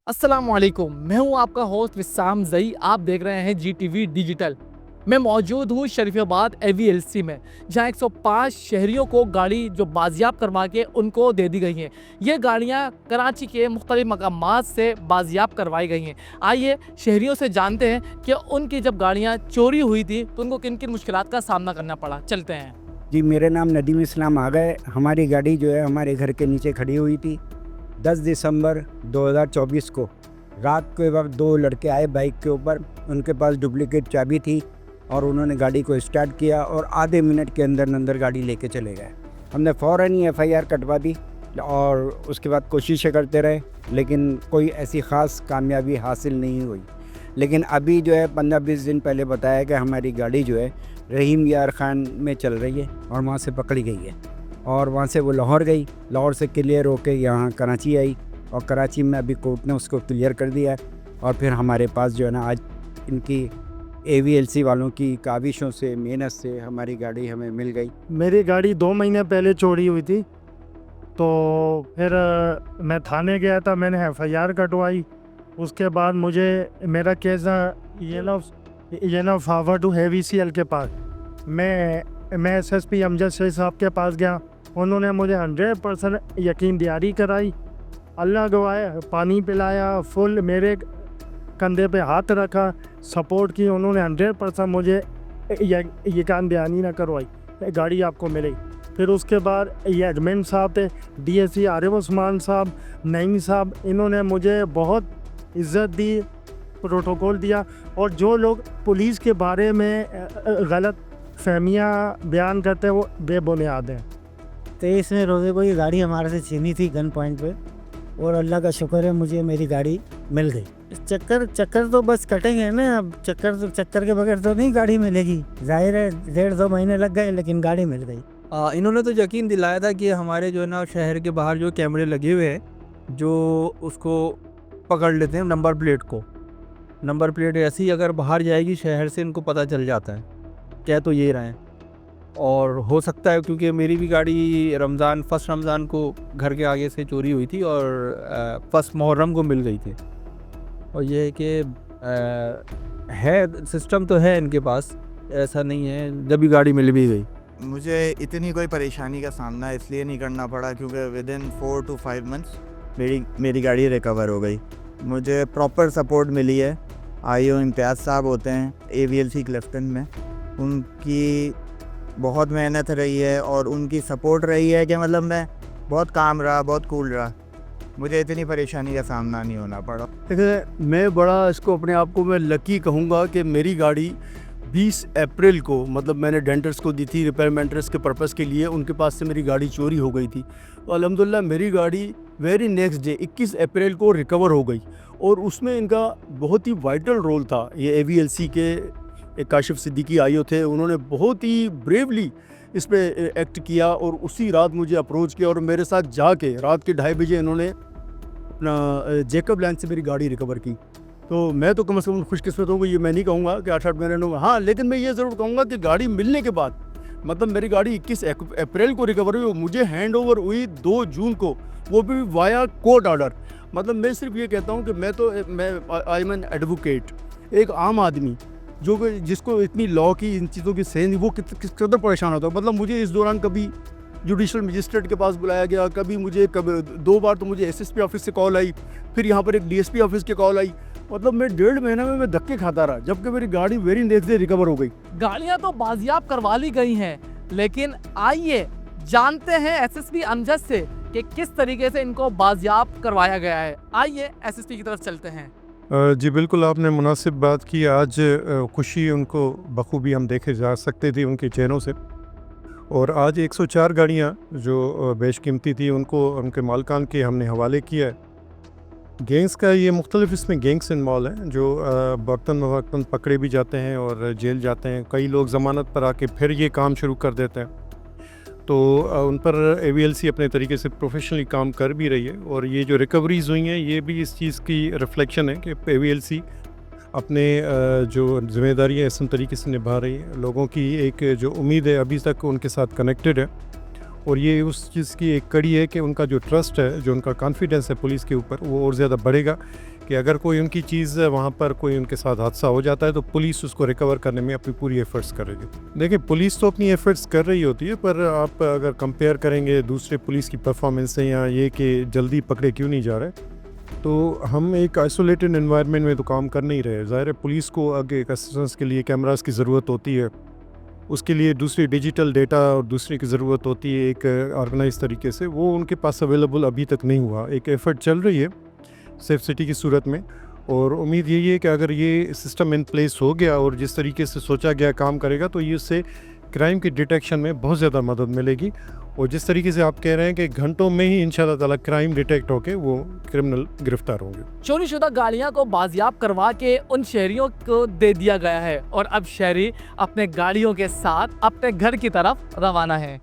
अस्सलामुअलैकुम, मैं हूं आपका होस्ट विसाम जई। आप देख रहे हैं जीटीवी डिजिटल। मैं मौजूद हूं शरीफाबाद एवीएलसी में, जहां 105 शहरियों को गाड़ी जो बाजियाब करवा के उनको दे दी गई हैं। ये गाड़ियां कराची के मुख्तलिफ मकामात से बाजियाब करवाई गई हैं। आइए शहरियों से जानते हैं कि उनकी जब गाड़ियां चोरी हुई थी तो उनको किन किन मुश्किलात का सामना करना पड़ा। चलते हैं। जी, मेरा नाम नदीम इस्लाम आ गए। हमारी गाड़ी जो है हमारे घर के नीचे खड़ी हुई थी। 10 दिसंबर 2024 को रात के वक्त दो लड़के आए बाइक के ऊपर। उनके पास डुप्लीकेट चाबी थी और उन्होंने गाड़ी को स्टार्ट किया और आधे मिनट के अंदर गाड़ी लेके चले गए। हमने फ़ौरन ही FIR कटवा दी और उसके बाद कोशिशें करते रहे, लेकिन कोई ऐसी ख़ास कामयाबी हासिल नहीं हुई। लेकिन अभी जो है 15-20 दिन पहले बताया कि हमारी गाड़ी जो है रहीम यार ख़ान में चल रही है और वहाँ से पकड़ी गई है और वहाँ से वो लाहौर गई। लाहौर से क्लियर होके यहाँ कराची आई और कराची में अभी कोर्ट ने उसको क्लियर कर दिया है। और फिर हमारे पास जो है ना आज इनकी AVLC वालों की काविशों से, मेहनत से हमारी गाड़ी हमें मिल गई। मेरी गाड़ी 2 महीने पहले चोरी हुई थी, तो फिर मैं थाने गया था, मैंने FIR कटवाई। उसके बाद मुझे मेरा केस ये ना फॉरवर्ड टू AVCL के पास। मैं SSP अमजद शेख साहब के पास गया। उन्होंने मुझे 100% यकीन दिहाड़ी कराई। अल्लाह गवाह है, पानी पिलाया, फुल मेरे कंधे पे हाथ रखा, सपोर्ट की। उन्होंने 100% मुझे यकीन दहानी ना करवाई, गाड़ी आपको मिलेगी। फिर उसके बाद ये एडमिन साहब थे, DSC आरिफ उस्मान साहब, नईम साहब, इन्होंने मुझे बहुत इज़्ज़त दी, प्रोटोकॉल दिया। और जो लोग पुलिस के बारे में गलत फहमियाँ बयान करते हैं वो बेबुनियाद हैं। 23 में रोज़े को ये गाड़ी हमारे से छीनी थी गन पॉइंट पे, और अल्लाह का शुक्र है मुझे मेरी गाड़ी मिल गई। चक्कर तो बस कटेंगे ना। अब चक्कर के बगैर तो नहीं गाड़ी मिलेगी। जाहिर है 1.5-2 महीने लग गए, लेकिन गाड़ी मिल गई। इन्होंने तो यकीन दिलाया था कि हमारे जो है ना शहर के बाहर जो कैमरे लगे हुए हैं, जो उसको पकड़ लेते हैं नंबर प्लेट को। नंबर प्लेट ऐसी अगर बाहर जाएगी शहर से, इनको पता चल जाता है। कह तो ये रहे हैं, और हो सकता है क्योंकि मेरी भी गाड़ी फर्स्ट रमज़ान को घर के आगे से चोरी हुई थी और फर्स्ट मुहर्रम को मिल गई थी। और ये है कि है सिस्टम तो है इनके पास, ऐसा नहीं है जब भी गाड़ी मिल भी गई। मुझे इतनी कोई परेशानी का सामना इसलिए नहीं करना पड़ा क्योंकि विदिन 4 to 5 मंथ्स मेरी गाड़ी रिकवर हो गई। मुझे प्रॉपर सपोर्ट मिली है। IO इम्तियाज़ साहब होते हैं AVLC क्लिफ्टन में, उनकी बहुत मेहनत रही है और उनकी सपोर्ट रही है कि मतलब मैं बहुत काम रहा, बहुत कूल रहा, मुझे इतनी परेशानी का सामना नहीं होना पड़ा। देखिए, मैं बड़ा इसको अपने आप को मैं लकी कहूँगा कि मेरी गाड़ी 20 अप्रैल को, मतलब मैंने डेंटर्स को दी थी रिपेयर मेंटेनेंस के पर्पज़ के लिए, उनके पास से मेरी गाड़ी चोरी हो गई थी। तो अल्हम्दुलिल्लाह मेरी गाड़ी वेरी नेक्स्ट डे 21 अप्रैल को रिकवर हो गई, और उसमें इनका बहुत ही वाइटल रोल था। ये AVLC के एक काशिफ सिद्दीकी IO थे, उन्होंने बहुत ही ब्रेवली इस पर एक्ट किया और उसी रात मुझे अप्रोच किया और मेरे साथ जाके रात के 2:30 बजे इन्होंने अपना जेकब लैंड से मेरी गाड़ी रिकवर की। तो मैं तो कम से कम खुशकिस्मत हूँ। ये मैं नहीं कहूँगा कि 8-8 महीने में, हाँ, लेकिन मैं ये ज़रूर कहूँगा कि गाड़ी मिलने के बाद, मतलब मेरी गाड़ी 21 अप्रैल को रिकवर हुई, मुझे हैंड ओवर हुई 2 जून को, वो भी वाया कोर्ट ऑर्डर। मतलब मैं सिर्फ ये कहता हूँ कि मैं आई एम एन एडवोकेट, एक आम आदमी जिसको इतनी लॉ की इन चीज़ों की सेंस, वो किस कदर परेशान होता है। मतलब मुझे इस दौरान कभी जुडिशल मजिस्ट्रेट के पास बुलाया गया, कभी 2 बार तो मुझे SSP ऑफिस से कॉल आई, फिर यहाँ पर एक DSP ऑफिस की कॉल आई। मतलब मैं 1.5 महीने में मैं धक्के खाता रहा, जबकि मेरी गाड़ी वेरी नेक्स्ट डे रिकवर हो गई। गाड़ियां तो बाजियाब करवा ली गई हैं, लेकिन आइए जानते हैं SSP अमजद से कि किस तरीके से इनको बाजियाब करवाया गया है। आइए SSP की तरफ चलते हैं। जी बिल्कुल, आपने मुनासिब बात की। आज खुशी उनको बखूबी हम देखे जा सकते थे उनके चेहरों से। और आज 104 गाड़ियाँ जो बेशकीमती थी उनको उनके मालिकान के हमने हवाले किया है। गैंग्स का ये मुख्तलिफ इसमें गैंग्स इन्वॉल्व हैं जो वक्तन पकड़े भी जाते हैं और जेल जाते हैं। कई लोग ज़मानत पर आके फिर ये काम शुरू कर देते हैं, तो उन पर AVLC अपने तरीके से प्रोफेशनली काम कर भी रही है। और ये जो रिकवरीज़ हुई हैं ये भी इस चीज़ की रिफ्लेक्शन है कि AVLC अपने जो जिम्मेदारी है इस तरीके से निभा रही है। लोगों की एक जो उम्मीद है अभी तक उनके साथ कनेक्टेड है, और ये उस चीज़ की एक कड़ी है कि उनका जो ट्रस्ट है, जो उनका कॉन्फिडेंस है पुलिस के ऊपर, वो और ज़्यादा बढ़ेगा कि अगर कोई उनकी चीज़ वहाँ पर कोई उनके साथ हादसा हो जाता है तो पुलिस उसको रिकवर करने में अपनी पूरी एफ़र्ट्स करेगी। देखिए, पुलिस तो अपनी एफ़र्ट्स कर रही होती है, पर आप अगर कंपेयर करेंगे दूसरे पुलिस की परफॉर्मेंस से या ये कि जल्दी पकड़े क्यों नहीं जा रहे, तो हम एक आइसोलेटेड एनवायरनमेंट में तो काम कर नहीं रहे। ज़ाहिर है पुलिस को आगे एक असिस्टेंस के लिए कैमरास की ज़रूरत होती है, उसके लिए दूसरी डिजिटल डेटा और दूसरी की ज़रूरत होती है एक ऑर्गेनाइज तरीके से, वो उनके पास अवेलेबल अभी तक नहीं हुआ। एक एफ़र्ट चल रही है सेफ सिटी की सूरत में, और उम्मीद यही है कि अगर ये सिस्टम इन प्लेस हो गया और जिस तरीके से सोचा गया काम करेगा तो ये उससे क्राइम की डिटेक्शन में बहुत ज़्यादा मदद मिलेगी। और जिस तरीके से आप कह रहे हैं कि घंटों में ही इंशाल्लाह ताला क्राइम डिटेक्ट होके वो क्रिमिनल गिरफ्तार होंगे। चोरीशुदा गाड़ियां को बाजियाब करवा के उन शहरियों को दे दिया गया है और अब शहरी अपने गाड़ियों के साथ अपने घर की तरफ रवाना है।